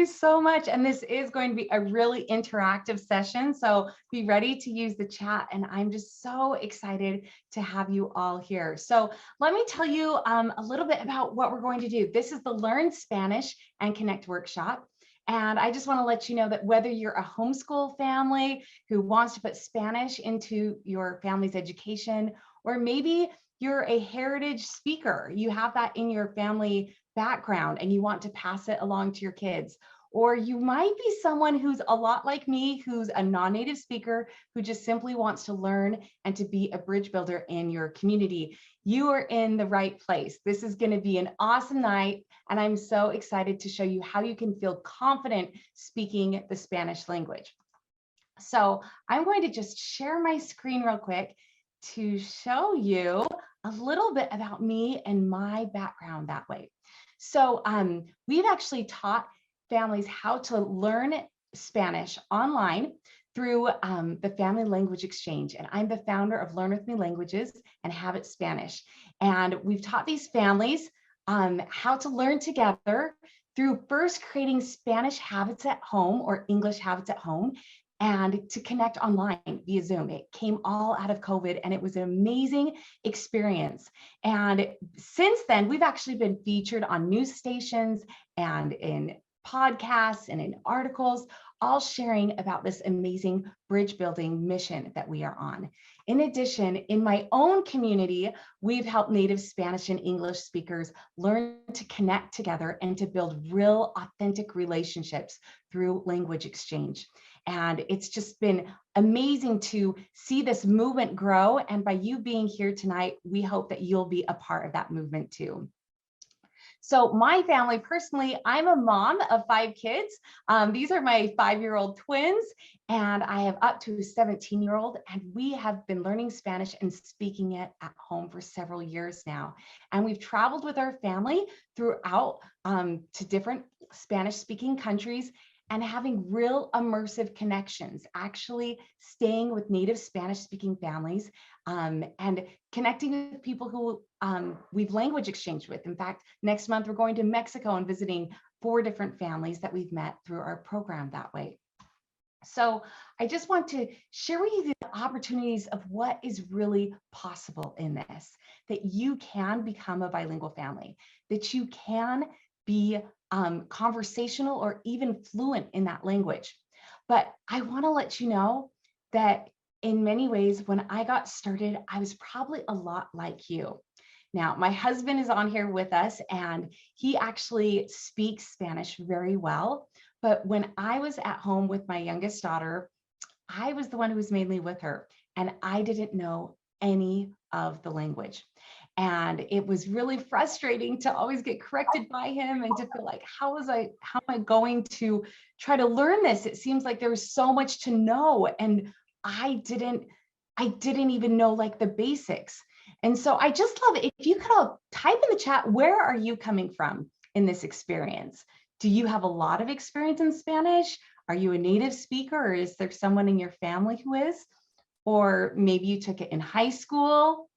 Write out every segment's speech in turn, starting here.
you so much. And this is going to be a really interactive session. So be ready to use the chat. And I'm just so excited to have you all here. So let me tell you a little bit about what we're going to do. This is the Learn Spanish and Connect workshop. And I just want to let you know that whether you're a homeschool family who wants to put Spanish into your family's education, or maybe you're a heritage speaker, you have that in your family background and you want to pass it along to your kids, or you might be someone who's a lot like me, who's a non-native speaker who just simply wants to learn and to be a bridge builder in your community, you are in the right place. This is going to be an awesome night, and I'm so excited to show you how you can feel confident speaking the Spanish language. So I'm going to just share my screen real quick to show you a little bit about me and my background that way. So we've actually taught families how to learn Spanish online through the Family Language Exchange. And I'm the founder of Learn With Me Languages and Habit Spanish. And we've taught these families how to learn together through first creating Spanish habits at home or English habits at home, and to connect online via Zoom. It came all out of COVID, and it was an amazing experience. And since then, we've actually been featured on news stations and in podcasts and in articles, all sharing about this amazing bridge building mission that we are on. In addition, in my own community, we've helped native Spanish and English speakers learn to connect together and to build real, authentic relationships through language exchange. And it's just been amazing to see this movement grow. And by you being here tonight, we hope that you'll be a part of that movement too. So my family, personally, I'm a mom of 5 kids. These are my 5-year-old twins, and I have up to a 17-year-old, and we have been learning Spanish and speaking it at home for several years now. And we've traveled with our family throughout to different Spanish-speaking countries, and having real immersive connections, actually staying with native Spanish-speaking families and connecting with people who we've language exchanged with. In fact, next month, we're going to Mexico and visiting 4 different families that we've met through our program that way. So I just want to share with you the opportunities of what is really possible in this, that you can become a bilingual family, that you can be conversational or even fluent in that language. But I want to let you know that in many ways, when I got started, I was probably a lot like you. Now, my husband is on here with us, and he actually speaks Spanish very well. But when I was at home with my youngest daughter, I was the one who was mainly with her, and I didn't know any of the language. And it was really frustrating to always get corrected by him and to feel like, how am I going to try to learn this? It seems like there was so much to know, and I didn't even know like the basics. And so I just love it. If you could all type in the chat, where are you coming from in this experience? Do you have a lot of experience in Spanish? Are you a native speaker, or is there someone in your family who is? Or maybe you took it in high school.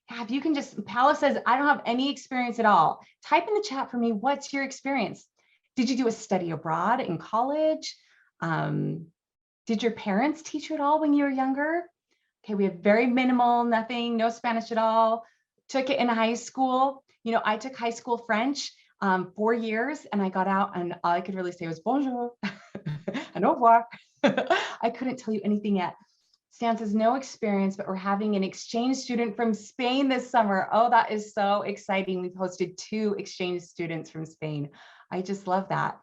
Yeah, if you can just, Paula says, I don't have any experience at all. Type in the chat for me, what's your experience? Did you do a study abroad in college? Did your parents teach you at all when you were younger? Okay, we have very minimal, nothing, no Spanish at all. Took it in high school. You know, I took high school French 4 years, and I got out, and all I could really say was bonjour and au revoir. I couldn't tell you anything yet. Stan says no experience, but we're having an exchange student from Spain this summer. Oh, that is so exciting. We've hosted 2 exchange students from Spain. I just love that.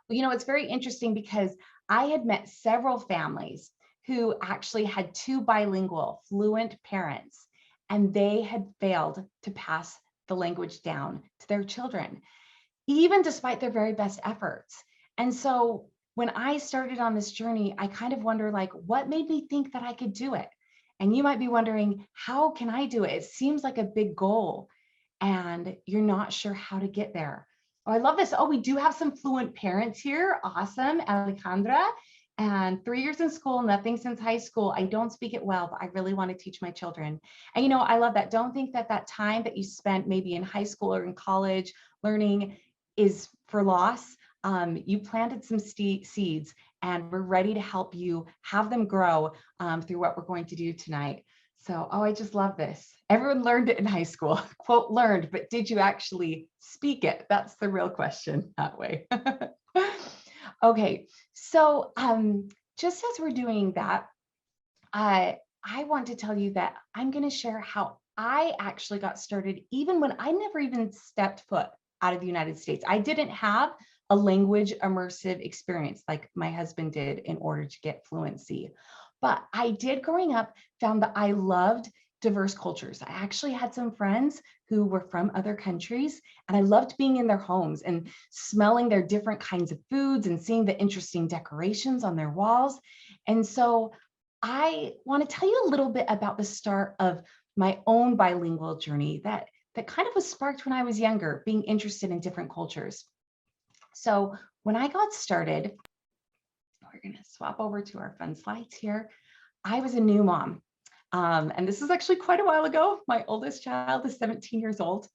Well, you know, it's very interesting because I had met several families who actually had 2 bilingual, fluent parents, and they had failed to pass the language down to their children, even despite their very best efforts. And so when I started on this journey, I kind of wonder, like, what made me think that I could do it? And you might be wondering, how can I do it? It seems like a big goal, and you're not sure how to get there. Oh, I love this. Oh, we do have some fluent parents here. Awesome, Alejandra. And 3 years in school, nothing since high school. I don't speak it well, but I really want to teach my children. And you know, I love that. Don't think that that time that you spent maybe in high school or in college learning is for loss. you planted some seeds, and we're ready to help you have them grow through what we're going to do tonight. So, oh, I just love this. Everyone learned it in high school, quote, learned, but did you actually speak it? That's the real question that way. Okay, so just as we're doing that, I want to tell you that I'm going to share how I actually got started, even when I never even stepped foot out of the United States. I didn't have a language immersive experience like my husband did in order to get fluency. But I did growing up, found that I loved diverse cultures. I actually had some friends who were from other countries, and I loved being in their homes and smelling their different kinds of foods and seeing the interesting decorations on their walls. And so I want to tell you a little bit about the start of my own bilingual journey that kind of was sparked when I was younger, being interested in different cultures. So when I got started, we're going to swap over to our fun slides here. I was a new mom. And this is actually quite a while ago. My oldest child is 17 years old.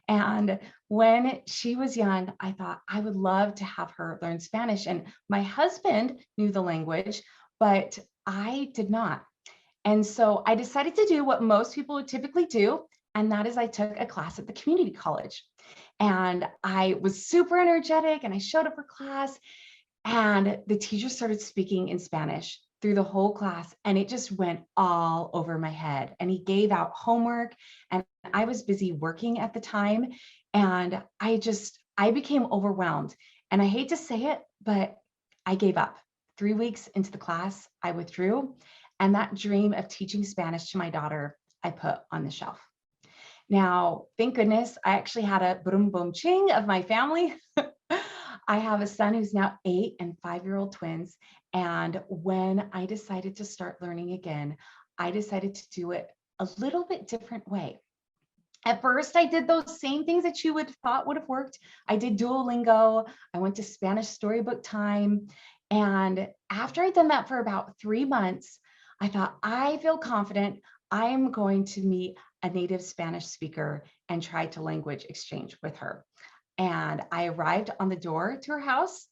And when she was young, I thought I would love to have her learn Spanish. And my husband knew the language, but I did not. And so I decided to do what most people would typically do. And that is I took a class at the community college. And I was super energetic and I showed up for class. And the teacher started speaking in Spanish through the whole class, and it just went all over my head. And he gave out homework, and I was busy working at the time. And I became overwhelmed. And I hate to say it, but I gave up. 3 weeks into the class, I withdrew. And that dream of teaching Spanish to my daughter, I put on the shelf. Now, thank goodness, I actually had a boom boom ching of my family. I have a son who's now 8 and 5-year-old twins. And when I decided to start learning again, I decided to do it a little bit different way. At first, I did those same things that you would thought would have worked. I did Duolingo. I went to Spanish storybook time. And after I'd done that for about 3 months, I thought, I feel confident. I'm going to meet a native Spanish speaker and try to language exchange with her. And I arrived on the door to her house.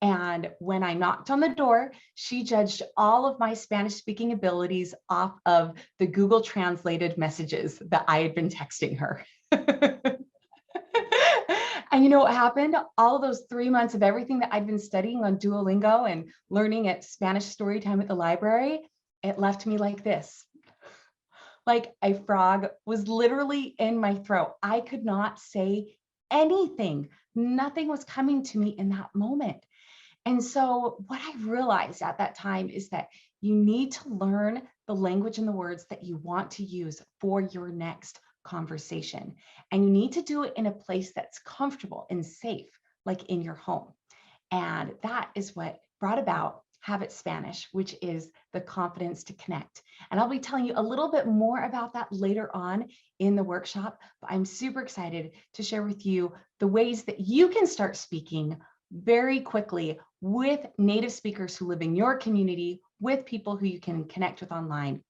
And when I knocked on the door, she judged all of my Spanish speaking abilities off of the Google translated messages that I had been texting her. And you know what happened? All of those 3 months of everything that I'd been studying on Duolingo and learning at Spanish story time at the library, it left me like this. Like a frog was literally in my throat. I could not say anything. Nothing was coming to me in that moment. And so what I realized at that time is that you need to learn the language and the words that you want to use for your next conversation. And you need to do it in a place that's comfortable and safe, like in your home. And that is what brought about Habit Spanish, which is the confidence to connect. And I'll be telling you a little bit more about that later on in the workshop, but I'm super excited to share with you the ways that you can start speaking very quickly with native speakers who live in your community, with people who you can connect with online.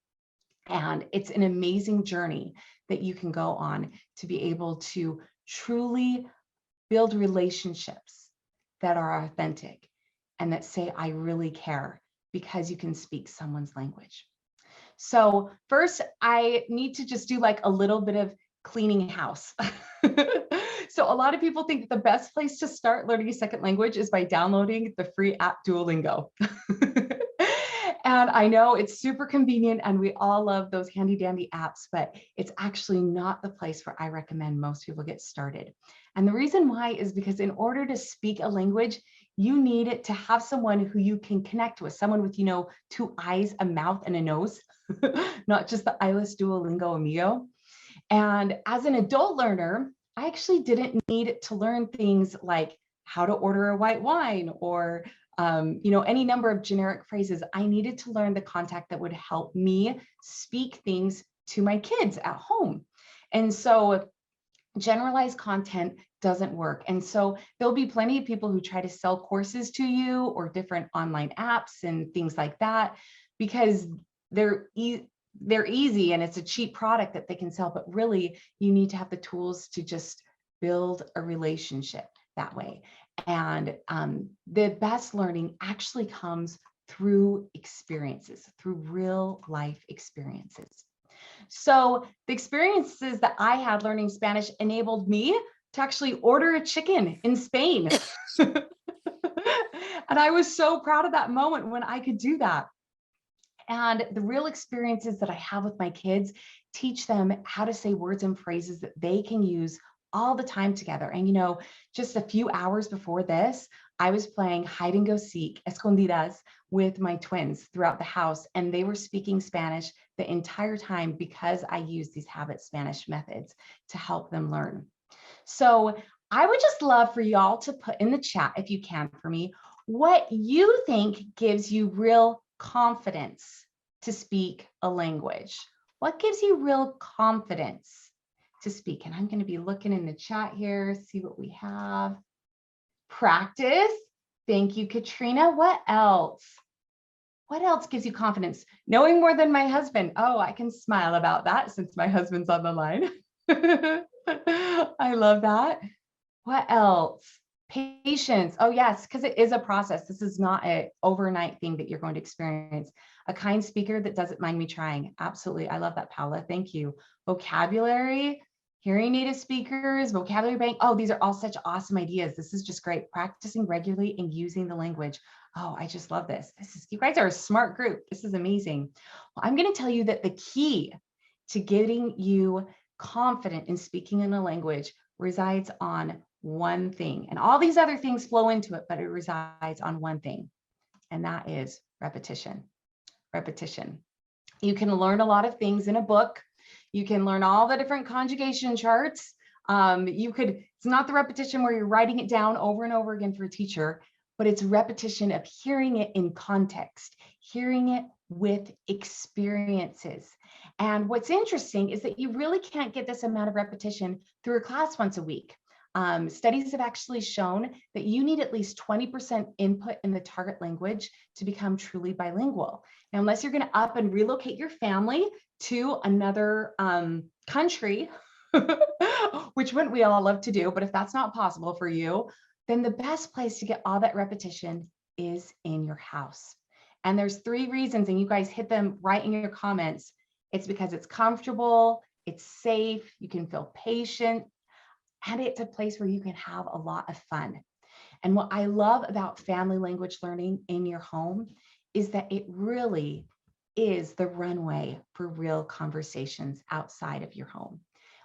And it's an amazing journey that you can go on to be able to truly build relationships that are authentic and that say, I really care, because you can speak someone's language. So first, I need to just do like a little bit of cleaning house. So a lot of people think that the best place to start learning a second language is by downloading the free app Duolingo. And I know it's super convenient and we all love those handy dandy apps, but it's actually not the place where I recommend most people get started. And the reason why is because in order to speak a language, you need it to have someone who you can connect with, someone with, 2 eyes, a mouth, and a nose, not just the eyeless Duolingo amigo. And as an adult learner, I actually didn't need to learn things like how to order a white wine or any number of generic phrases. I needed to learn the contact that would help me speak things to my kids at home. And so generalized content doesn't work. And so there'll be plenty of people who try to sell courses to you or different online apps and things like that, because they're easy and it's a cheap product that they can sell, but really you need to have the tools to just build a relationship that way. And the best learning actually comes through experiences, through real life experiences. So the experiences that I had learning Spanish enabled me to actually order a chicken in Spain. And I was so proud of that moment when I could do that. And the real experiences that I have with my kids teach them how to say words and phrases that they can use all the time together. And, just a few hours before this, I was playing hide and go seek, escondidas, with my twins throughout the house. And they were speaking Spanish the entire time because I use these habit Spanish methods to help them learn. So I would just love for y'all to put in the chat, if you can for me, what you think gives you real confidence to speak a language. What gives you real confidence to speak? And I'm going to be looking in the chat here, see what we have. Practice. Thank you, Katrina. What else? What else gives you confidence? Knowing more than my husband. Oh, I can smile about that since my husband's on the line. I love that. What else? Patience. Oh, yes, because it is a process. This is not an overnight thing that you're going to experience. A kind speaker that doesn't mind me trying. Absolutely. I love that, Paula. Thank you. Vocabulary, hearing native speakers, vocabulary bank. Oh, these are all such awesome ideas. This is just great. Practicing regularly and using the language. Oh, I just love this. You guys are a smart group. This is amazing. Well, I'm going to tell you that the key to getting you confident in speaking in a language resides on one thing, and all these other things flow into it, but it resides on one thing, and that is repetition. Repetition. You can learn a lot of things in a book. You can learn all the different conjugation charts. It's not the repetition where you're writing it down over and over again for a teacher, but it's repetition of hearing it in context, hearing it with experiences. And what's interesting is that you really can't get this amount of repetition through a class once a week. Studies have actually shown that you need at least 20% input in the target language to become truly bilingual. Now, unless you're going to up and relocate your family to another country, which wouldn't we all love to do, but if that's not possible for you, then the best place to get all that repetition is in your house. And there's 3 reasons, and you guys hit them right in your comments. It's because it's comfortable, it's safe, you can feel patient, and it's a place where you can have a lot of fun. And what I love about family language learning in your home is that it really is the runway for real conversations outside of your home.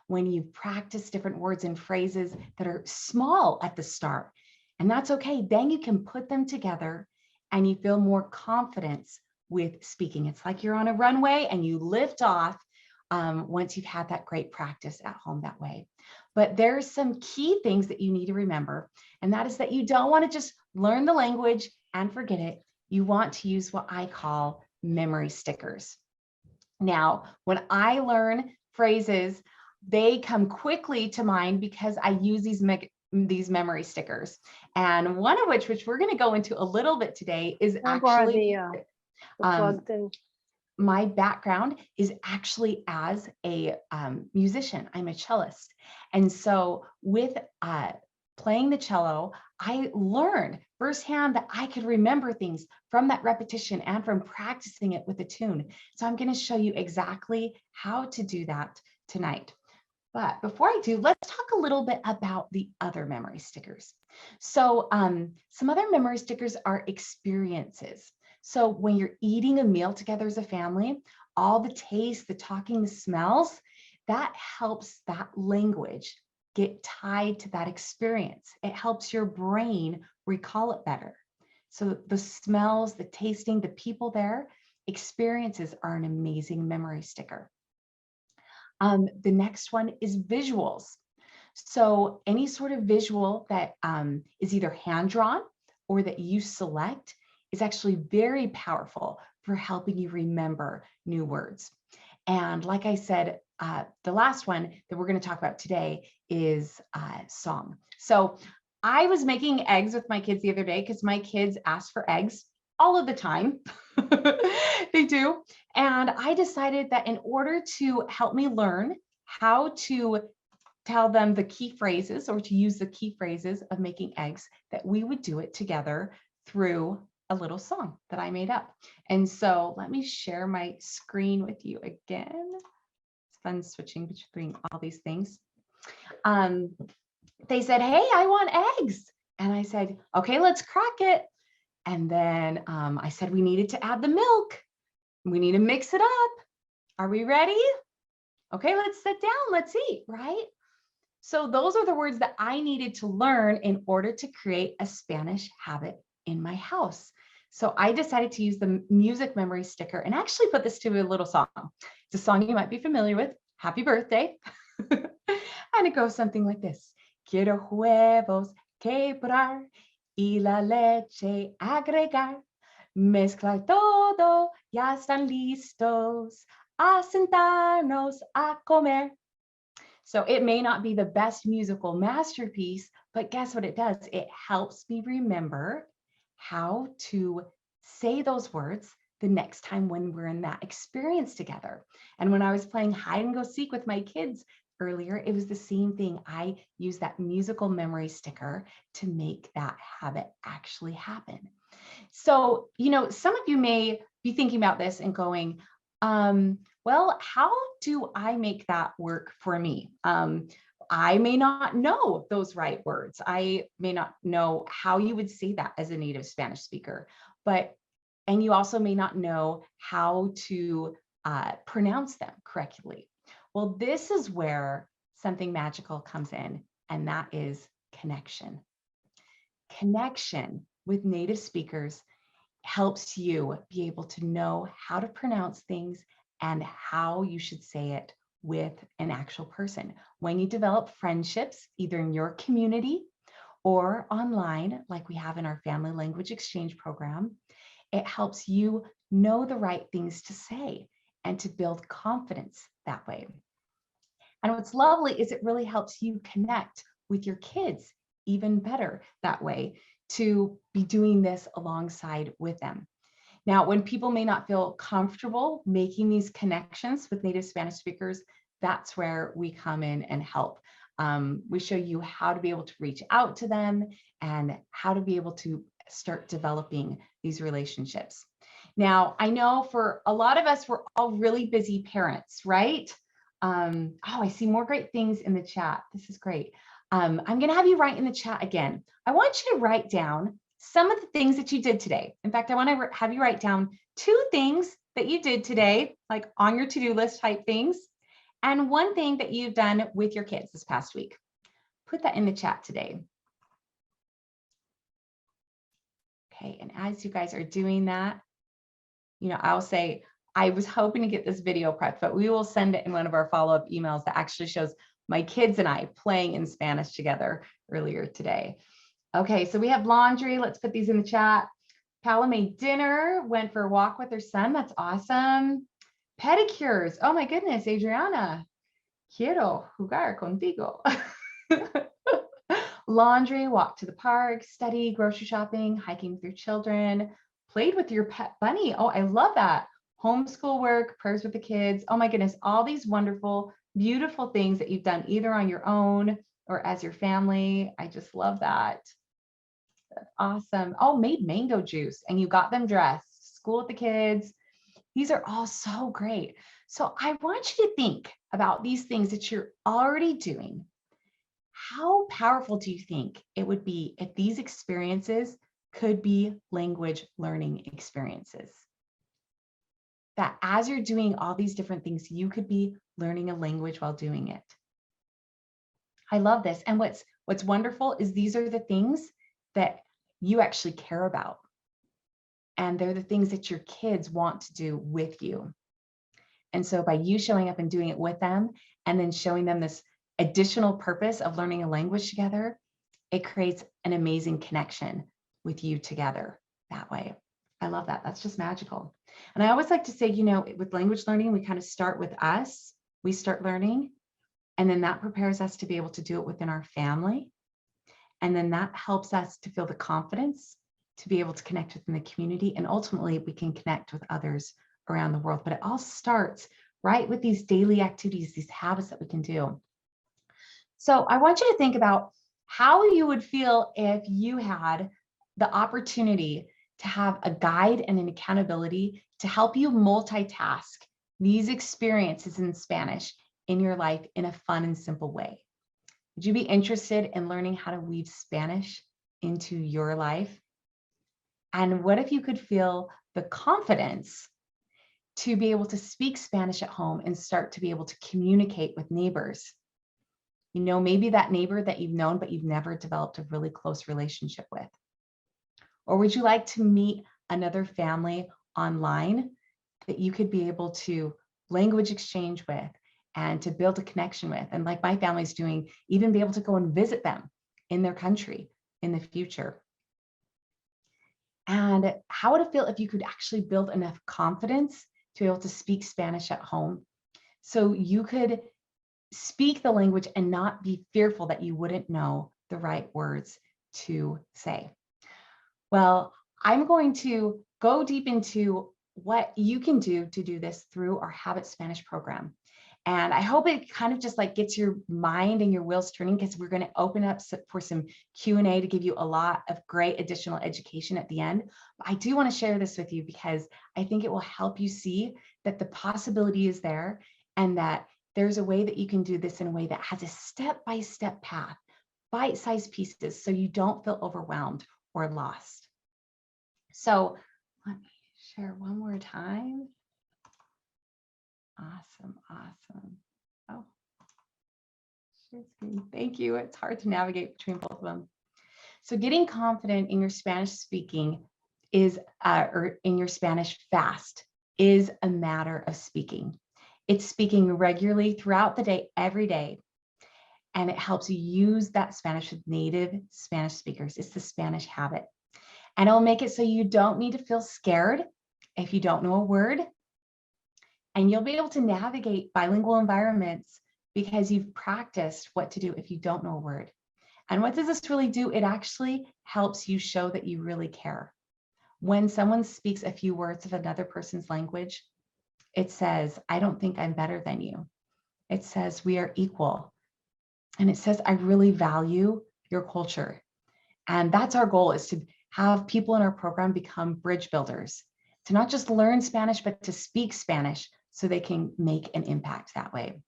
When you practice different words and phrases that are small at the start, and that's okay, then you can put them together and you feel more confidence with speaking. It's like you're on a runway and you lift off once you've had that great practice at home that way. But there's some key things that you need to remember, and that is that you don't want to just learn the language and forget it. You want to use what I call memory stickers. Now, when I learn phrases, they come quickly to mind because I use these memory stickers. And one of which we're going to go into a little bit today, is actually my background is actually as a musician. I'm a cellist. And so with playing the cello, I learned firsthand that I could remember things from that repetition and from practicing it with a tune. So I'm going to show you exactly how to do that tonight. But before I do, let's talk a little bit about the other memory stickers. So some other memory stickers are experiences. So when you're eating a meal together as a family, all the taste, the talking, the smells, that helps that language get tied to that experience. It helps your brain recall it better. So the smells, the tasting, the people there, experiences are an amazing memory sticker. The next one is visuals. So any sort of visual that is either hand-drawn or that you select is actually very powerful for helping you remember new words. And like I said, the last one that we're going to talk about today is song. So I was making eggs with my kids the other day because my kids ask for eggs all of the time. They do. And I decided that in order to help me learn how to tell them the key phrases or to use the key phrases of making eggs, that we would do it together through a little song that I made up. And so let me share my screen with you again. It's fun switching between all these things. They said, hey, I want eggs. And I said, okay, let's crack it. And then I said, we needed to add the milk. We need to mix it up. Are we ready? Okay, let's sit down. Let's eat, right? So those are the words that I needed to learn in order to create a Spanish habit in my house. So I decided to use the music memory sticker and actually put this to a little song. It's a song you might be familiar with, Happy Birthday. And it goes something like this. Quiero huevos quebrar y la leche agregar. Mezclar todo, ya están listos a sentarnos a comer. So it may not be the best musical masterpiece, but guess what it does? It helps me remember how to say those words the next time when we're in that experience together. And when I was playing hide and go seek with my kids earlier, it was the same thing. I used that musical memory sticker to make that habit actually happen. So, some of you may be thinking about this and going, well, how do I make that work for me? I may not know those right words. I may not know how you would say that as a native Spanish speaker, and you also may not know how to pronounce them correctly. Well, this is where something magical comes in, and that is connection. Connection with native speakers helps you be able to know how to pronounce things and how you should say it with an actual person. When you develop friendships, either in your community or online, like we have in our family language exchange program, it helps you know the right things to say and to build confidence that way. And what's lovely is it really helps you connect with your kids even better that way, to be doing this alongside with them. Now, when people may not feel comfortable making these connections with native Spanish speakers, that's where we come in and help. We show you how to be able to reach out to them and how to be able to start developing these relationships. Now, I know for a lot of us, we're all really busy parents, right? I see more great things in the chat. This is great. I'm going to have you write in the chat again. I want you to write down some of the things that you did today. In fact, I want to have you write down 2 things that you did today, like on your to-do list type things, and 1 thing that you've done with your kids this past week. Put that in the chat today. Okay, and as you guys are doing that, I'll say, I was hoping to get this video prepped, but we will send it in one of our follow-up emails that actually shows my kids and I playing in Spanish together earlier today. Okay, so we have laundry. Let's put these in the chat. Paula made dinner, went for a walk with her son. That's awesome. Pedicures. Oh my goodness, Adriana. Quiero jugar contigo. Laundry, walk to the park, study, grocery shopping, hiking with your children, played with your pet bunny. Oh, I love that. Homeschool work, prayers with the kids. Oh my goodness, all these wonderful, beautiful things that you've done either on your own or as your family. I just love that. That's awesome. Oh, made mango juice and you got them dressed, school with the kids. These are all so great. So I want you to think about these things that you're already doing. How powerful do you think it would be if these experiences could be language learning experiences? That as you're doing all these different things, you could be learning a language while doing it. I love this. And what's wonderful is these are the things that you actually care about. And they're the things that your kids want to do with you. And so by you showing up and doing it with them, and then showing them this additional purpose of learning a language together, it creates an amazing connection with you together that way. I love that. That's just magical. And I always like to say, with language learning, we kind of start with us. We start learning, and then that prepares us to be able to do it within our family. And then that helps us to feel the confidence to be able to connect within the community. And ultimately, we can connect with others around the world. But it all starts right with these daily activities, these habits that we can do. So I want you to think about how you would feel if you had the opportunity to have a guide and an accountability to help you multitask these experiences in Spanish in your life in a fun and simple way. Would you be interested in learning how to weave Spanish into your life? And what if you could feel the confidence to be able to speak Spanish at home and start to be able to communicate with neighbors? You know, maybe that neighbor that you've known, but you've never developed a really close relationship with. Or would you like to meet another family online that you could be able to language exchange with and to build a connection with? And like my family's doing, even be able to go and visit them in their country in the future. And how would it feel if you could actually build enough confidence to be able to speak Spanish at home so you could speak the language and not be fearful that you wouldn't know the right words to say? Well, I'm going to go deep into what you can do to do this through our Habit Spanish program. And I hope it kind of just like gets your mind and your wheels turning, because we're going to open up for some Q&A to give you a lot of great additional education at the end. But I do want to share this with you because I think it will help you see that the possibility is there and that there's a way that you can do this in a way that has a step-by-step path, bite-sized pieces, so you don't feel overwhelmed or lost. So let me share one more time. Awesome, awesome. Oh, thank you. It's hard to navigate between both of them. So getting confident in your Spanish speaking is, or in your Spanish fast, is a matter of speaking. It's speaking regularly throughout the day, every day. And it helps you use that Spanish with native Spanish speakers. It's the Spanish habit. And it'll make it so you don't need to feel scared if you don't know a word. And you'll be able to navigate bilingual environments because you've practiced what to do if you don't know a word. And what does this really do? It actually helps you show that you really care. When someone speaks a few words of another person's language, it says, I don't think I'm better than you. It says we are equal. And it says, I really value your culture. And that's our goal, is to have people in our program become bridge builders, to not just learn Spanish, but to speak Spanish so they can make an impact that way.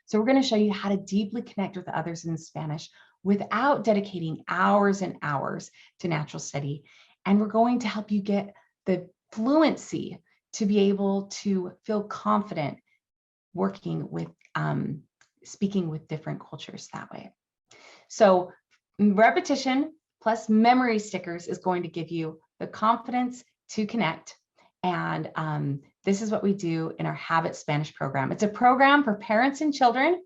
So we're going to show you how to deeply connect with others in Spanish without dedicating hours and hours to natural study. And we're going to help you get the fluency to be able to feel confident working with, speaking with different cultures that way. So repetition plus memory stickers is going to give you the confidence to connect. And this is what we do in our Habit Spanish program. It's a program for parents and children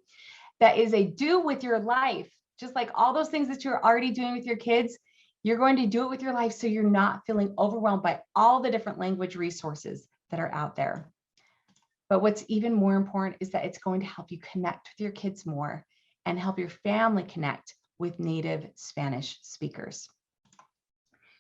that is a do with your life. Just like all those things that you're already doing with your kids, you're going to do it with your life so you're not feeling overwhelmed by all the different language resources that are out there. But what's even more important is that it's going to help you connect with your kids more and help your family connect with native Spanish speakers.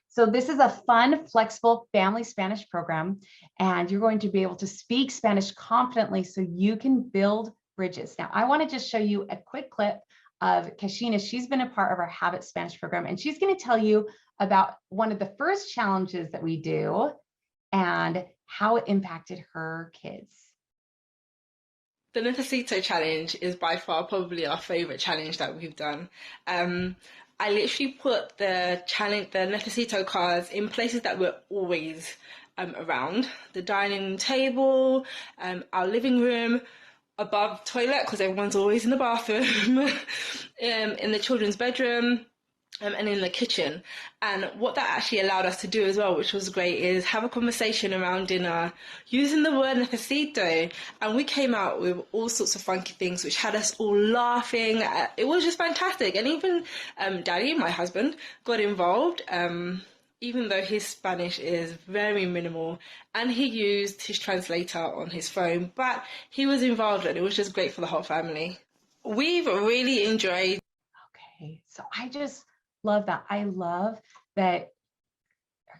So this is a fun, flexible family Spanish program, and you're going to be able to speak Spanish confidently so you can build bridges. Now, I want to just show you a quick clip of Kashina. She's been a part of our Habit Spanish program, and she's going to tell you about one of the first challenges that we do and how it impacted her kids. The Necesito challenge is by far probably our favorite challenge that we've done. I literally put the Necesito cards in places that were always around: the dining table, our living room, above toilet because everyone's always in the bathroom, in the children's bedroom, and in the kitchen. And what that actually allowed us to do as well, which was great, is have a conversation around dinner using the word necesito. And we came out with all sorts of funky things which had us all laughing. It was just fantastic. And even Daddy, my husband, got involved, even though his Spanish is very minimal, and he used his translator on his phone, but he was involved and it was just great for the whole family. We've really enjoyed. Okay, so I just love that. I love that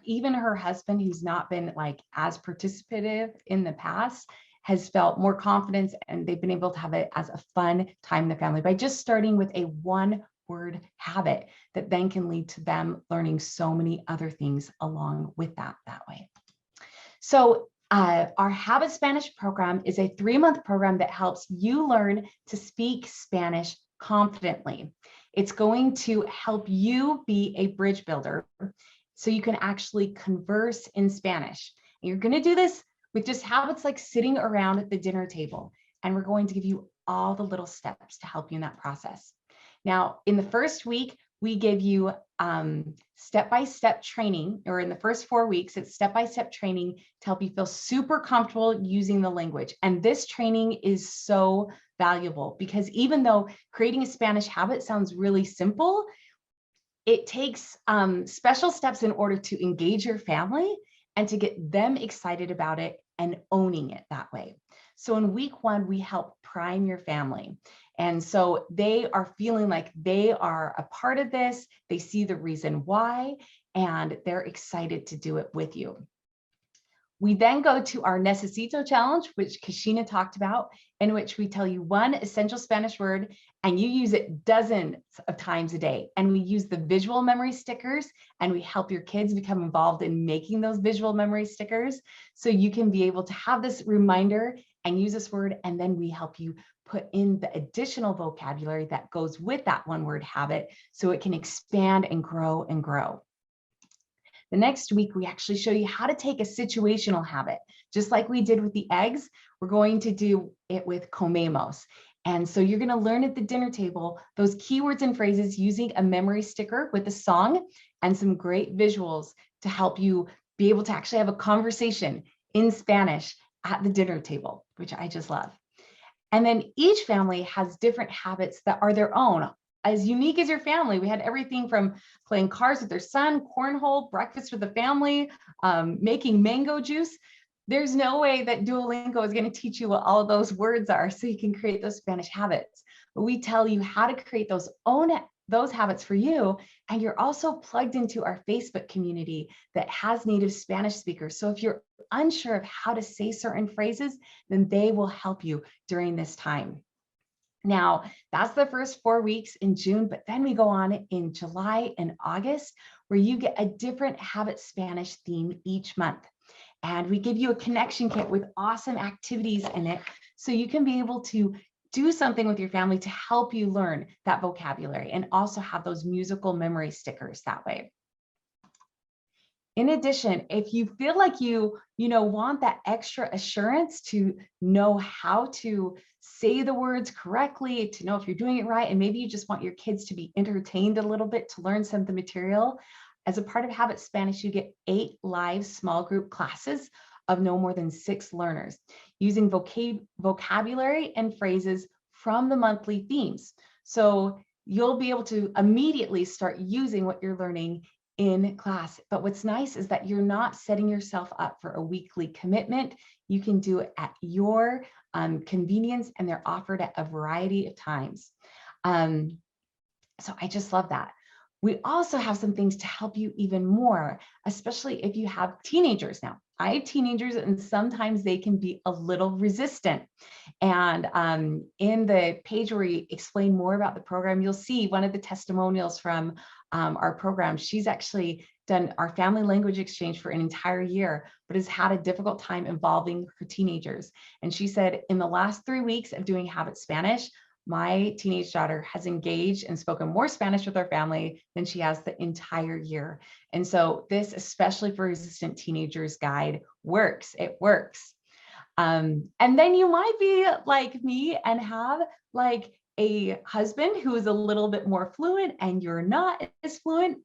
even her husband, who's not been like as participative in the past, has felt more confidence, and they've been able to have it as a fun time in the family by just starting with a one-word habit that then can lead to them learning so many other things along with that way. So our Habit Spanish program is a 3-month program that helps you learn to speak Spanish confidently. It's going to help you be a bridge builder so you can actually converse in Spanish. And you're going to do this with just habits like sitting around the dinner table. And we're going to give you all the little steps to help you in that process. Now, in the first week, we give you step-by-step training, or in the first 4 weeks, it's step-by-step training to help you feel super comfortable using the language. And this training is so valuable because even though creating a Spanish habit sounds really simple, it takes special steps in order to engage your family and to get them excited about it and owning it that way. So in week 1, we help prime your family. And so they are feeling like they are a part of this. They see the reason why, and they're excited to do it with you. We then go to our Necesito challenge, which Kashina talked about, in which we tell you one essential Spanish word and you use it dozens of times a day. And we use the visual memory stickers, and we help your kids become involved in making those visual memory stickers. So you can be able to have this reminder and use this word, and then we help you put in the additional vocabulary that goes with that one-word habit so it can expand and grow and grow. The next week, we actually show you how to take a situational habit. Just like we did with the eggs, we're going to do it with comemos. And so you're going to learn at the dinner table those keywords and phrases using a memory sticker with a song and some great visuals to help you be able to actually have a conversation in Spanish at the dinner table, which I just love. And then each family has different habits that are their own, as unique as your family. We had everything from playing cards with their son, cornhole, breakfast with the family, making mango juice. There's no way that Duolingo is going to teach you what all of those words are so you can create those Spanish habits. But we tell you how to create those habits for you. And you're also plugged into our Facebook community that has native Spanish speakers. So if you're unsure of how to say certain phrases, then they will help you during this time. Now, that's the first 4 weeks in June, but then we go on in July and August, where you get a different Habit Spanish theme each month. And we give you a connection kit with awesome activities in it, so you can be able to do something with your family to help you learn that vocabulary and also have those musical memory stickers that way. In addition, if you feel like you want that extra assurance to know how to say the words correctly, to know if you're doing it right, and maybe you just want your kids to be entertained a little bit to learn some of the material, as a part of Habit Spanish, you get 8 live small group classes of no more than 6 learners using vocabulary and phrases from the monthly themes. So you'll be able to immediately start using what you're learning in class. But what's nice is that you're not setting yourself up for a weekly commitment. You can do it at your convenience, and they're offered at a variety of times. So I just love that. We also have some things to help you even more, especially if you have teenagers now. I have teenagers, and sometimes they can be a little resistant. And in the page where we explain more about the program, you'll see one of the testimonials from our program. She's actually done our family language exchange for an entire year, but has had a difficult time involving her teenagers. And she said, in the last 3 weeks of doing Habit Spanish, my teenage daughter has engaged and spoken more Spanish with her family than she has the entire year. And so this, especially for resistant teenagers guide, works. It works. And then you might be like me and have like a husband who is a little bit more fluent and you're not as fluent,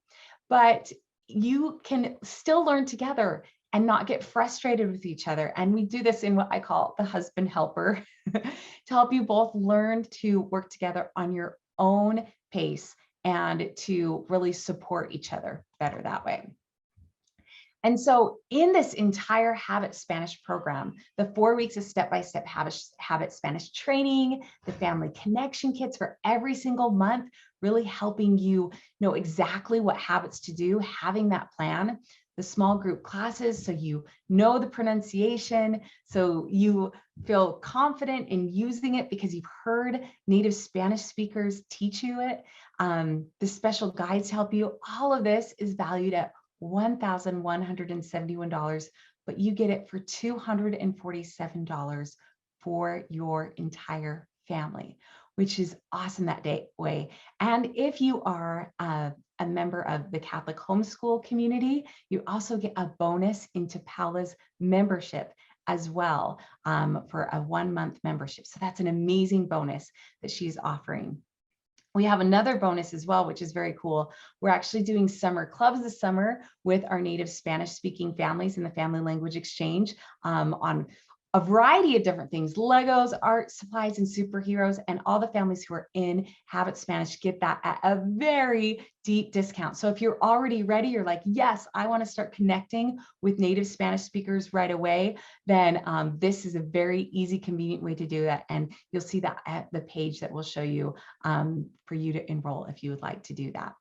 but you can still learn together and not get frustrated with each other. And we do this in what I call the husband helper to help you both learn to work together on your own pace and to really support each other better that way. And so in this entire Habit Spanish program, the 4 weeks of step-by-step Habit Spanish training, the family connection kits for every single month really helping you know exactly what habits to do, having that plan, the small group classes, so you know the pronunciation, so you feel confident in using it because you've heard native Spanish speakers teach you it. The special guides help you. All of this is valued at $1,171, but you get it for $247 for your entire family, which is awesome that way. And if you are a member of the Catholic homeschool community, you also get a bonus into Paula's membership as well, for a 1-month membership. So that's an amazing bonus that she's offering. We have another bonus as well, which is very cool. We're actually doing summer clubs this summer with our native Spanish speaking families in the Family Language Exchange, on a variety of different things: Legos, art supplies, and superheroes. And all the families who are in Habit Spanish get that at a very deep discount. So if you're already ready, you're like, yes, I want to start connecting with native Spanish speakers right away, then this is a very easy, convenient way to do that. And you'll see that at the page that will show you for you to enroll if you would like to do that.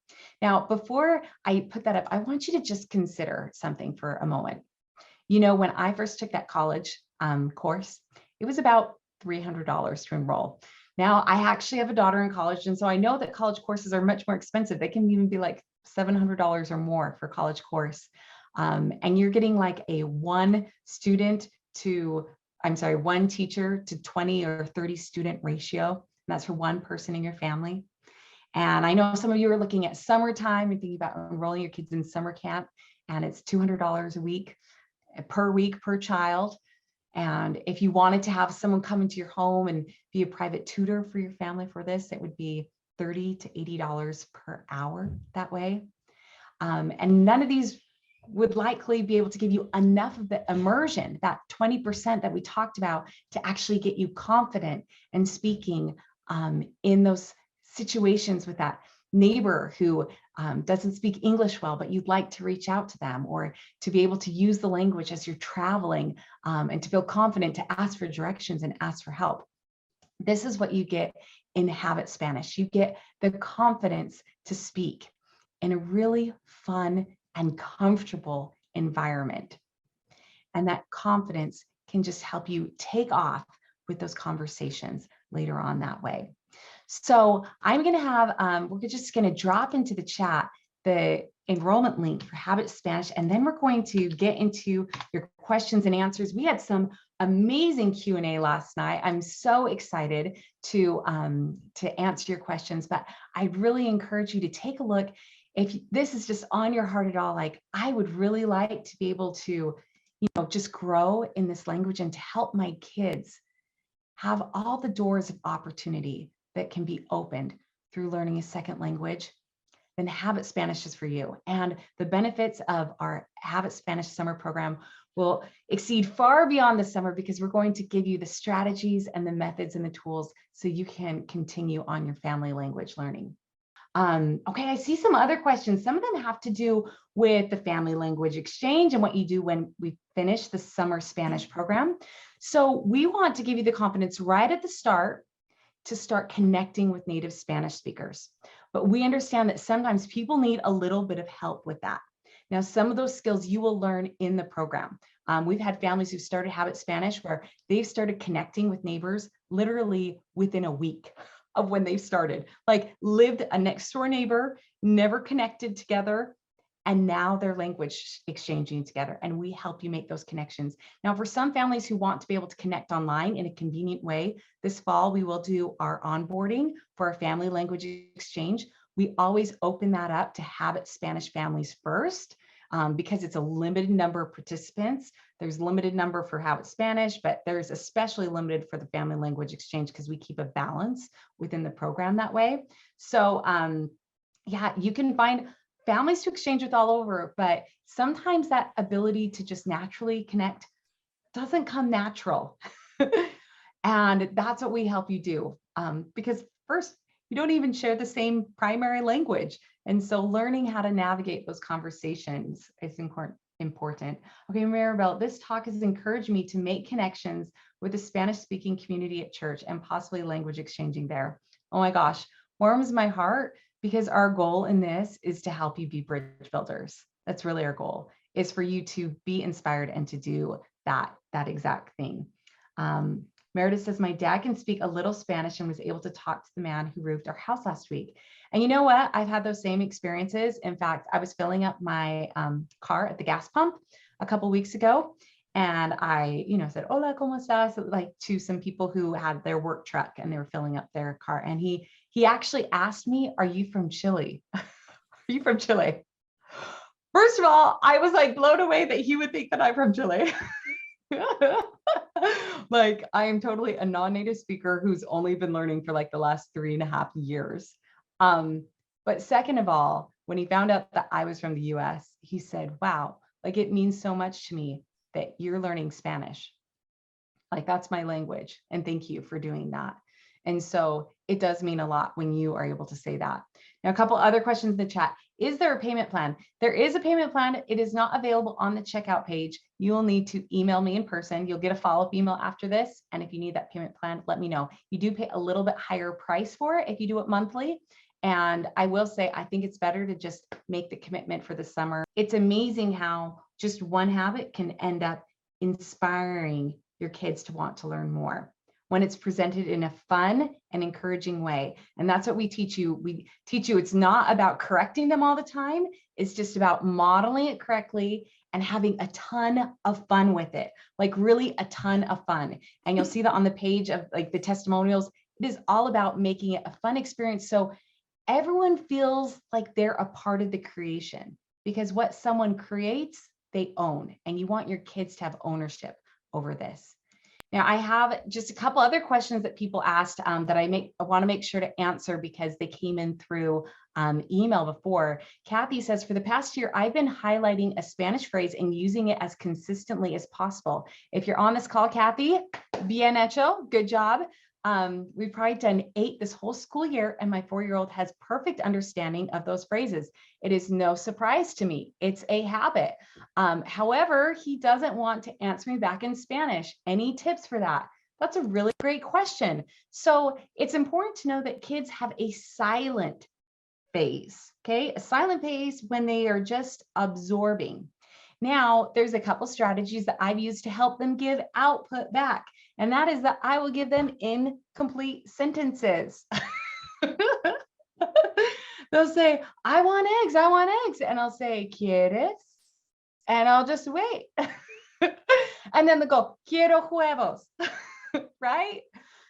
Now, before I put that up, I want you to just consider something for a moment. You know, when I first took that college course, it was about $300 to enroll. Now, I actually have a daughter in college, and so I know that college courses are much more expensive. They can even be like $700 or more for college course. And you're getting like a one teacher to 20 or 30 student ratio. And that's for one person in your family. And I know some of you are looking at summertime and thinking about enrolling your kids in summer camp, and it's $200 a week per child. And if you wanted to have someone come into your home and be a private tutor for your family for this, it would be $30 to $80 per hour that way. And none of these would likely be able to give you enough of the immersion, that 20% that we talked about, to actually get you confident in speaking in those situations with that neighbor who doesn't speak English well, but you'd like to reach out to them, or to be able to use the language as you're traveling, and to feel confident to ask for directions and ask for help. This is what you get in Habit Spanish. You get the confidence to speak in a really fun and comfortable environment. And that confidence can just help you take off with those conversations later on that way. So I'm going to have, we're just going to drop into the chat the enrollment link for Habit Spanish, and then we're going to get into your questions and answers. We had some amazing Q&A last night. I'm so excited to answer your questions, but I really encourage you to take a look. If this is just on your heart at all, like, I would really like to be able to, just grow in this language and to help my kids have all the doors of opportunity that can be opened through learning a second language, then Habit Spanish is for you. And the benefits of our Habit Spanish summer program will exceed far beyond the summer, because we're going to give you the strategies and the methods and the tools so you can continue on your family language learning. Okay, I see some other questions. Some of them have to do with the Family Language Exchange and what you do when we finish the summer Spanish program. So we want to give you the confidence right at the start to start connecting with native Spanish speakers. But we understand that sometimes people need a little bit of help with that. Now, some of those skills you will learn in the program. We've had families who started Habit Spanish where they've started connecting with neighbors literally within a week of when they started, like lived a next door neighbor, never connected together, and now they're language exchanging together, and we help you make those connections. Now, for some families who want to be able to connect online in a convenient way, this fall we will do our onboarding for our Family Language Exchange. We always open that up to Habit Spanish families first, because it's a limited number of participants. There's limited number for Habit Spanish, but there's especially limited for the Family Language Exchange because we keep a balance within the program that way. So yeah, you can find families to exchange with all over, but sometimes that ability to just naturally connect doesn't come natural. And that's what we help you do, because first, you don't even share the same primary language. And so learning how to navigate those conversations is important. Okay, Maribel, this talk has encouraged me to make connections with the Spanish speaking community at church and possibly language exchanging there. Oh my gosh, warms my heart because our goal in this is to help you be bridge builders. That's really our goal, is for you to be inspired and to do that exact thing. Meredith says, my dad can speak a little Spanish and was able to talk to the man who roofed our house last week. And you know what? I've had those same experiences. In fact, I was filling up my car at the gas pump a couple of weeks ago. And I, said, hola, ¿cómo estás? Like to some people who had their work truck and they were filling up their car. And he actually asked me, are you from Chile? Are you from Chile? First of all, I was like blown away that he would think that I'm from Chile. Like I am totally a non-native speaker who's only been learning for like the last 3.5 years. But second of all, when he found out that I was from the US, he said, wow, like it means so much to me that you're learning Spanish. Like that's my language. And thank you for doing that. And so it does mean a lot when you are able to say that. Now, a couple other questions in the chat. Is there a payment plan? There is a payment plan. It is not available on the checkout page. You will need to email me in person. You'll get a follow-up email after this. And if you need that payment plan, let me know. You do pay a little bit higher price for it if you do it monthly. And I will say, I think it's better to just make the commitment for the summer. It's amazing how just one habit can end up inspiring your kids to want to learn more when it's presented in a fun and encouraging way. And that's what we teach you. We teach you it's not about correcting them all the time. It's just about modeling it correctly and having a ton of fun with it, like really a ton of fun. And you'll see that on the page of like the testimonials. It is all about making it a fun experience. So everyone feels like they're a part of the creation, because what someone creates, they own. And you want your kids to have ownership over this. Now, I have just a couple other questions that people asked that I want to make sure to answer because they came in through email before. Kathy says, for the past year, I've been highlighting a Spanish phrase and using it as consistently as possible. If you're on this call, Kathy, bien hecho, good job. We've probably done 8 this whole school year, and my 4-year-old has perfect understanding of those phrases. It is no surprise to me. It's a habit. However, he doesn't want to answer me back in Spanish. Any tips for that? That's a really great question. So it's important to know that kids have a silent phase, okay? A silent phase when they are just absorbing. Now, there's a couple strategies that I've used to help them give output back. And that is that I will give them incomplete sentences. They'll say, I want eggs, I want eggs. And I'll say, ¿quieres? And I'll just wait. And then they'll go, quiero huevos, right?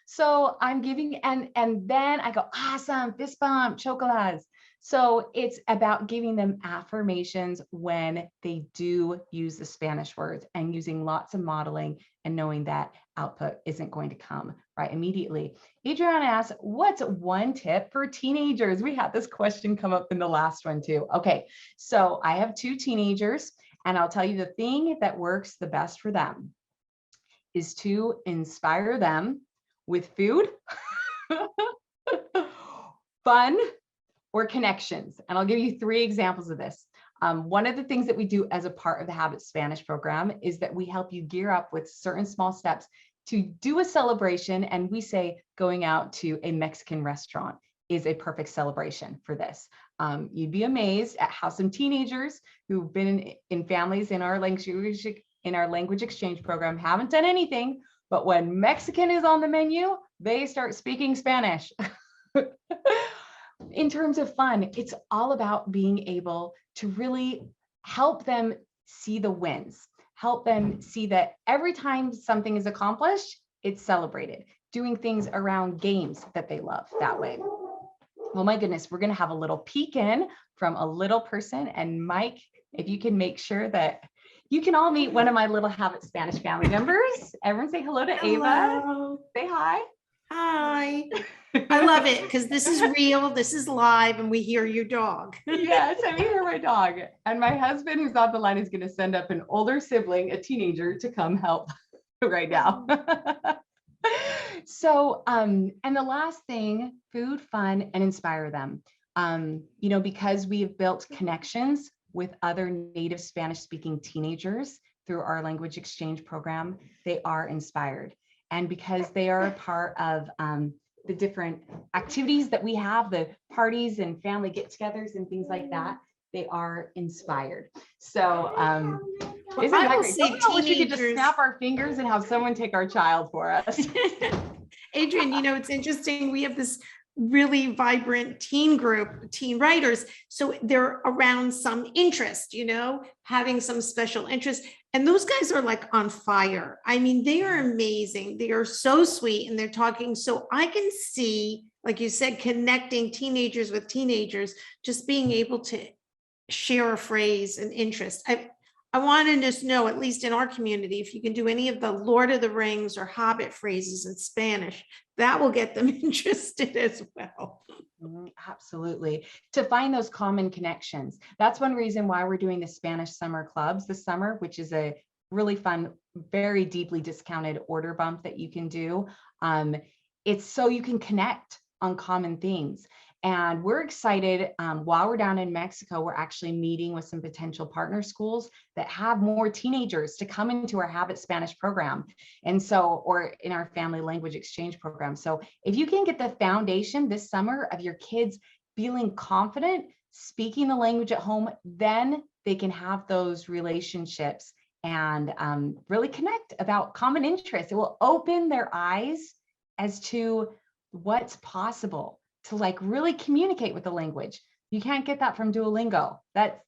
So I'm giving, and then I go, awesome, fist bump, chocolates. So it's about giving them affirmations when they do use the Spanish words and using lots of modeling and knowing that output isn't going to come right immediately. Adriana asks, what's one tip for teenagers? We had this question come up in the last one too. Okay, so I have 2 teenagers, and I'll tell you the thing that works the best for them is to inspire them with food, fun, or connections. And I'll give you 3 examples of this. One of the things that we do as a part of the Habit Spanish program is that we help you gear up with certain small steps to do a celebration. And we say going out to a Mexican restaurant is a perfect celebration for this. You'd be amazed at how some teenagers who've been in families in our language exchange program haven't done anything, but when Mexican is on the menu, they start speaking Spanish. In terms of fun, it's all about being able to really help them see the wins, help them see that every time something is accomplished, it's celebrated, doing things around games that they love that way. Well, my goodness, we're going to have a little peek in from a little person. And Mike, if you can make sure that you can all meet one of my little Habit Spanish family members. Everyone say hello to Ava. Say hi. Hi. I love it because this is real, this is live, and we hear your dog. Yes, I hear my dog. And my husband, who's on the line, is going to send up an older sibling, a teenager, to come help right now. So, and the last thing, food, fun, and inspire them. Because we've built connections with other native Spanish speaking teenagers through our language exchange program, they are inspired. And because they are a part of the different activities that we have, the parties and family get-togethers and things like that, they are inspired. So isn't I that will great? say Don't we wish we could just teenagers- snap our fingers and have someone take our child for us? Adrian, it's interesting. We have this really vibrant teen group, teen writers. So they're around some interest, having some special interest. And those guys are like on fire. I mean, they are amazing. They are so sweet and they're talking. So I can see, like you said, connecting teenagers with teenagers, just being able to share a phrase and interest. I want to just know, at least in our community, if you can do any of the Lord of the Rings or Hobbit phrases in Spanish, that will get them interested as well. Absolutely. To find those common connections. That's one reason why we're doing the Spanish summer clubs this summer, which is a really fun, very deeply discounted order bump that you can do. It's so you can connect on common things. And we're excited, while we're down in Mexico, we're actually meeting with some potential partner schools that have more teenagers to come into our Habit Spanish program. And so, or in our family language exchange program. So if you can get the foundation this summer of your kids feeling confident, speaking the language at home, then they can have those relationships and really connect about common interests. It will open their eyes as to what's possible to like really communicate with the language. You can't get that from Duolingo.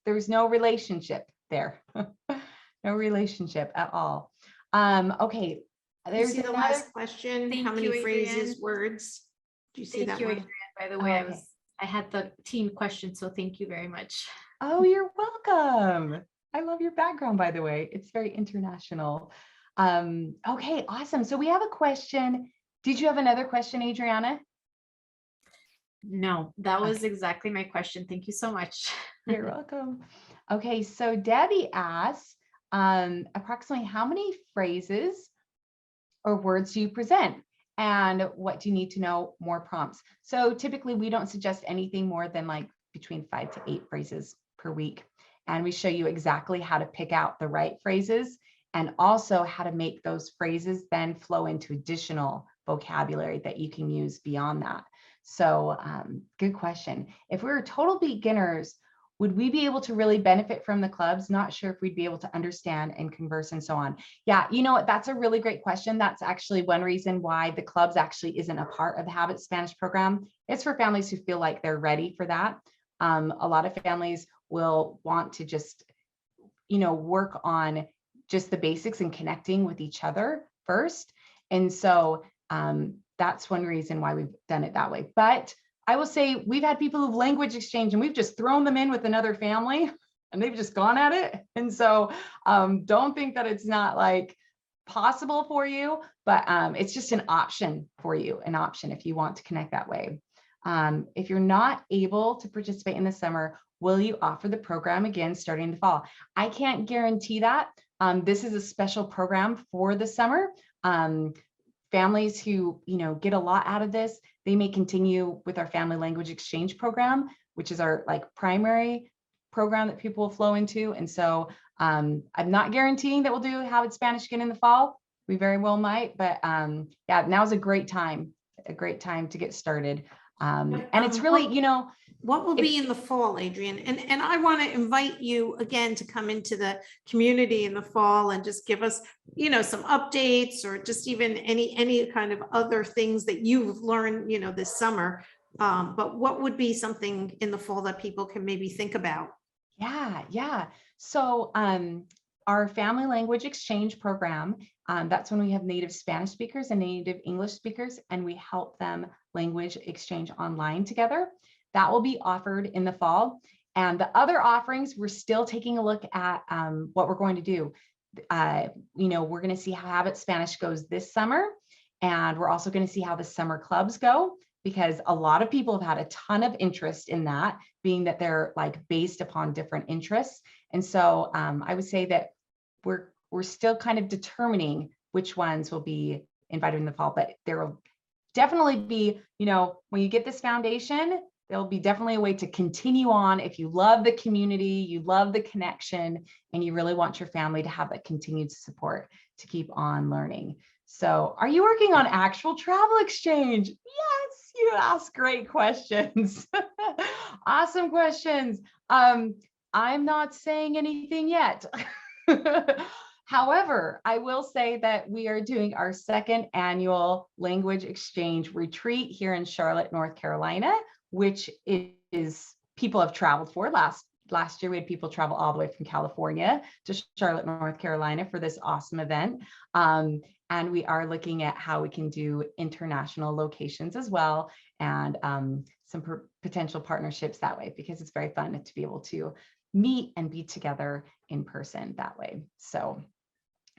There's no relationship there. No relationship at all. Okay. There's There's the another last question. Thank How many you, phrases, Adrienne. words? Do you see Thank that you, one? Adrienne. By the way, Okay. I had the teen question, so thank you very much. Oh, you're welcome. I love your background, by the way. It's very international. Okay, awesome. So we have a question. Did you have another question, Adriana? No, that was Okay. exactly my question. Thank you so much. You're welcome. Okay, so Debbie asks, approximately how many phrases or words do you present? And what do you need to know? More prompts. So typically we don't suggest anything more than like between 5 to 8 phrases per week. And we show you exactly how to pick out the right phrases and also how to make those phrases then flow into additional vocabulary that you can use beyond that. So good question. If we were total beginners, would we be able to really benefit from the clubs? Not sure if we'd be able to understand and converse and so on. Yeah, you know what? That's a really great question. That's actually one reason why the clubs actually isn't a part of the Habit Spanish program. It's for families who feel like they're ready for that. A lot of families will want to just, work on just the basics and connecting with each other first. And so that's one reason why we've done it that way. But I will say we've had people who've language exchange and we've just thrown them in with another family and they've just gone at it. And so don't think that it's not like possible for you, but it's just an option for you, an option if you want to connect that way. If you're not able to participate in the summer, will you offer the program again starting in the fall? I can't guarantee that. This is a special program for the summer. Families who, get a lot out of this, they may continue with our family language exchange program, which is our primary program that people will flow into. And so I'm not guaranteeing that we'll do Habit Spanish again in the fall. We very well might, but yeah, now's a great time to get started. And it's really, What will be in the fall, Adrienne? And I want to invite you again to come into the community in the fall and just give us, some updates or just even any kind of other things that you've learned, this summer. But what would be something in the fall that people can maybe think about? Yeah. So our family language exchange program, that's when we have native Spanish speakers and native English speakers, and we help them language exchange online together. That will be offered in the fall. And the other offerings, we're still taking a look at what we're going to do. We're going to see how Habit Spanish goes this summer. And we're also going to see how the summer clubs go, because a lot of people have had a ton of interest in that, being that they're based upon different interests. And so I would say that we're still kind of determining which ones will be invited in the fall, but there will definitely be, when you get this foundation, there'll be definitely a way to continue on. If you love the community, you love the connection, and you really want your family to have that continued support to keep on learning. So are you working on actual travel exchange? Yes, you ask great questions. Awesome questions. I'm not saying anything yet. However, I will say that we are doing our second annual language exchange retreat here in Charlotte, North Carolina, which is people have traveled for. Last year, we had people travel all the way from California to Charlotte, North Carolina for this awesome event. And we are looking at how we can do international locations as well, and some potential partnerships that way, because it's very fun to be able to meet and be together in person that way. So,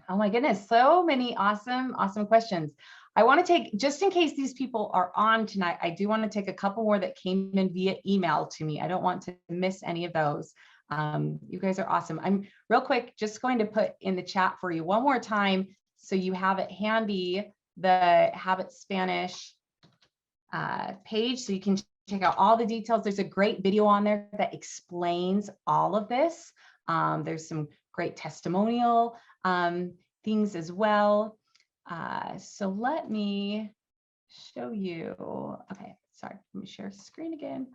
oh my goodness, so many awesome questions. I want to take, just in case these people are on tonight, I do want to take a couple more that came in via email to me. I don't want to miss any of those. You guys are awesome. I'm real quick just going to put in the chat for you one more time so you have it handy, the Habit Spanish page, so you can check out all the details. There's a great video on there that explains all of this. There's some great testimonial things as well. So let me show you. Okay, sorry, let me share screen again.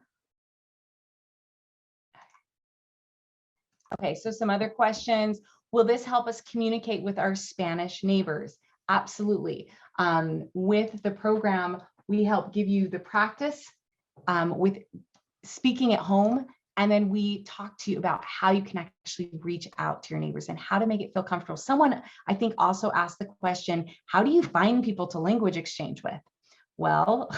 Okay, so some other questions. Will this help us communicate with our Spanish neighbors? Absolutely. With the program, we help give you the practice with speaking at home, and then we talk to you about how you can actually reach out to your neighbors and how to make it feel comfortable. Someone, I think, also asked the question, how do you find people to language exchange with? Well,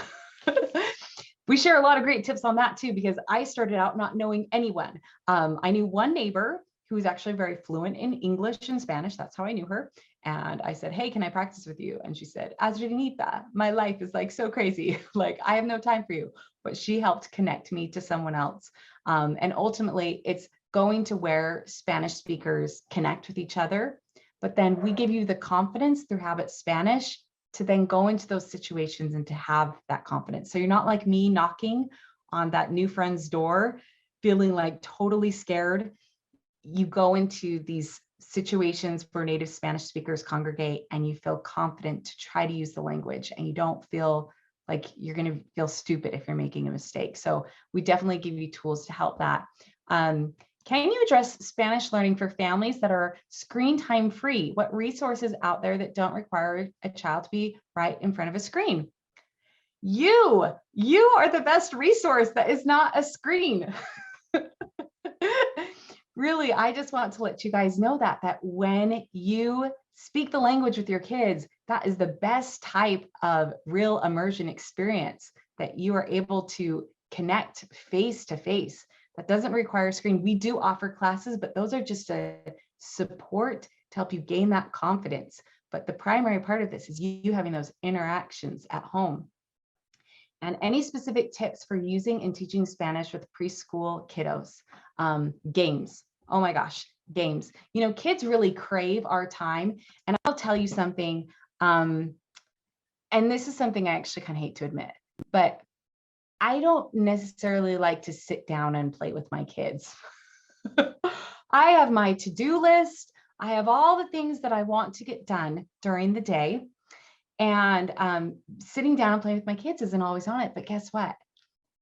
we share a lot of great tips on that too, because I started out not knowing anyone. I knew one neighbor who was actually very fluent in English and Spanish. That's how I knew her. And I said, hey, can I practice with you? And she said, Adrianita, my life is like so crazy. Like, I have no time for you. But she helped connect me to someone else. And ultimately, it's going to where Spanish speakers connect with each other. But then we give you the confidence through Habit Spanish to then go into those situations and to have that confidence. So you're not like me knocking on that new friend's door, feeling like totally scared. You go into these situations where native Spanish speakers congregate and you feel confident to try to use the language, and you don't feel like you're going to feel stupid if you're making a mistake. So we definitely give you tools to help that. Can you address Spanish learning for families that are screen time free? What resources out there that don't require a child to be right in front of a screen? You are the best resource that is not a screen. Really, I just want to let you guys know that when you speak the language with your kids, that is the best type of real immersion experience, that you are able to connect face to face. That doesn't require a screen. We do offer classes, but those are just a support to help you gain that confidence. But the primary part of this is you having those interactions at home. And any specific tips for using and teaching Spanish with preschool kiddos? Games. Oh my gosh, games. You know, kids really crave our time. And I'll tell you something, and this is something I actually kind of hate to admit, but I don't necessarily like to sit down and play with my kids. I have my to-do list. I have all the things that I want to get done during the day. And sitting down and playing with my kids isn't always on it. But guess what?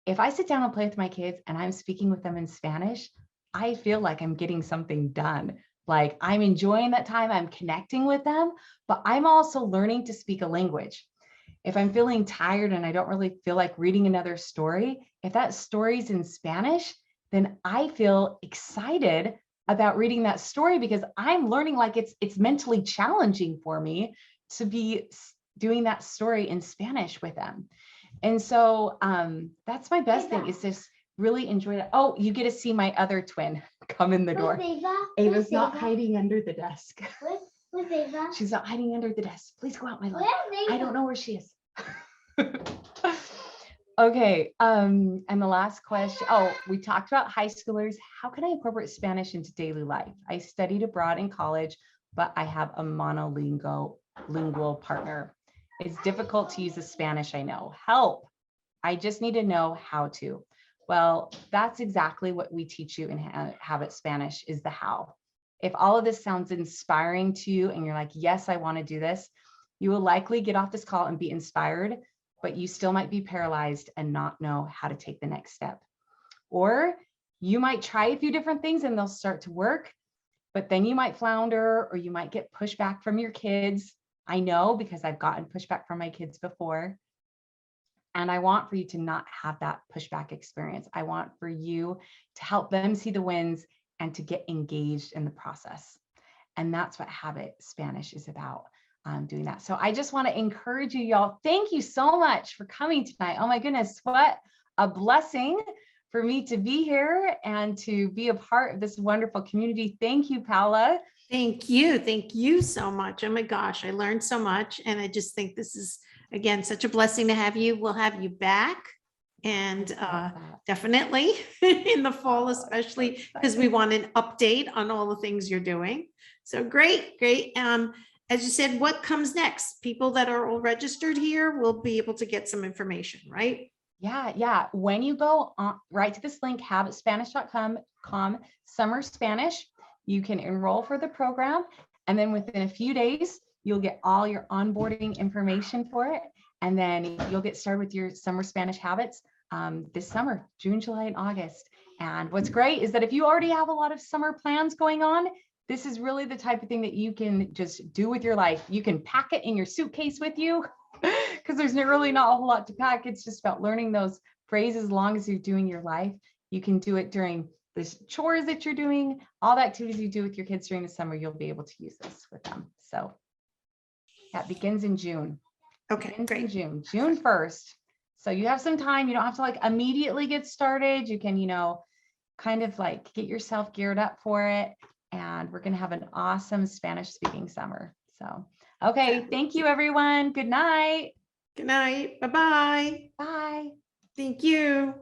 If I sit down and play with my kids and I'm speaking with them in Spanish, I feel like I'm getting something done. Like, I'm enjoying that time, I'm connecting with them, but I'm also learning to speak a language. If I'm feeling tired and I don't really feel like reading another story, if that story's in Spanish, then I feel excited about reading that story, because I'm learning, like, it's mentally challenging for me to be doing that story in Spanish with them. And so that's my best thing, is just really enjoy that. Oh, you get to see my other twin come in the door. Ava's not hiding under the desk. Where's Ava? She's not hiding under the desk. Please go out, my love. I don't know where she is. Okay, and the last question. Oh, we talked about high schoolers. How can I incorporate Spanish into daily life? I studied abroad in college, but I have a monolingual partner. It's difficult to use the Spanish I know. Help. I just need to know how to. Well, that's exactly what we teach you in Habit Spanish, is the how. If all of this sounds inspiring to you and you're like, yes, I want to do this, You will likely get off this call and be inspired, but you still might be paralyzed and not know how to take the next step. Or you might try a few different things and they'll start to work, but then you might flounder or you might get pushback from your kids. I know because I've gotten pushback from my kids before. And I want for you to not have that pushback experience. I want for you to help them see the wins and to get engaged in the process. And that's what Habit Spanish is about, doing that. So I just want to encourage you, y'all. Thank you so much for coming tonight. Oh my goodness, what a blessing for me to be here and to be a part of this wonderful community. Thank you, Paula. Thank you. Thank you so much. Oh my gosh, I learned so much. And I just think this is, again, such a blessing to have you. We'll have you back. And definitely in the fall, especially because we want an update on all the things you're doing. So great, great. As you said, what comes next? People that are all registered here will be able to get some information, right? Yeah. When you go right to this link, habitspanish.com, summer Spanish, you can enroll for the program. And then within a few days, you'll get all your onboarding information for it. And then you'll get started with your summer Spanish habits this summer, June, July, and August. And what's great is that if you already have a lot of summer plans going on, this is really the type of thing that you can just do with your life. You can pack it in your suitcase with you because there's really not a whole lot to pack. It's just about learning those phrases as long as you're doing your life. You can do it during the chores that you're doing, all the activities you do with your kids during the summer, you'll be able to use this with them. So that begins in June. Okay, great. June 1st. So you have some time. You don't have to like immediately get started. You can, kind of like get yourself geared up for it. And we're going to have an awesome Spanish speaking summer. So, okay. Thank you, everyone. Good night. Good night. Bye-bye. Bye. Thank you.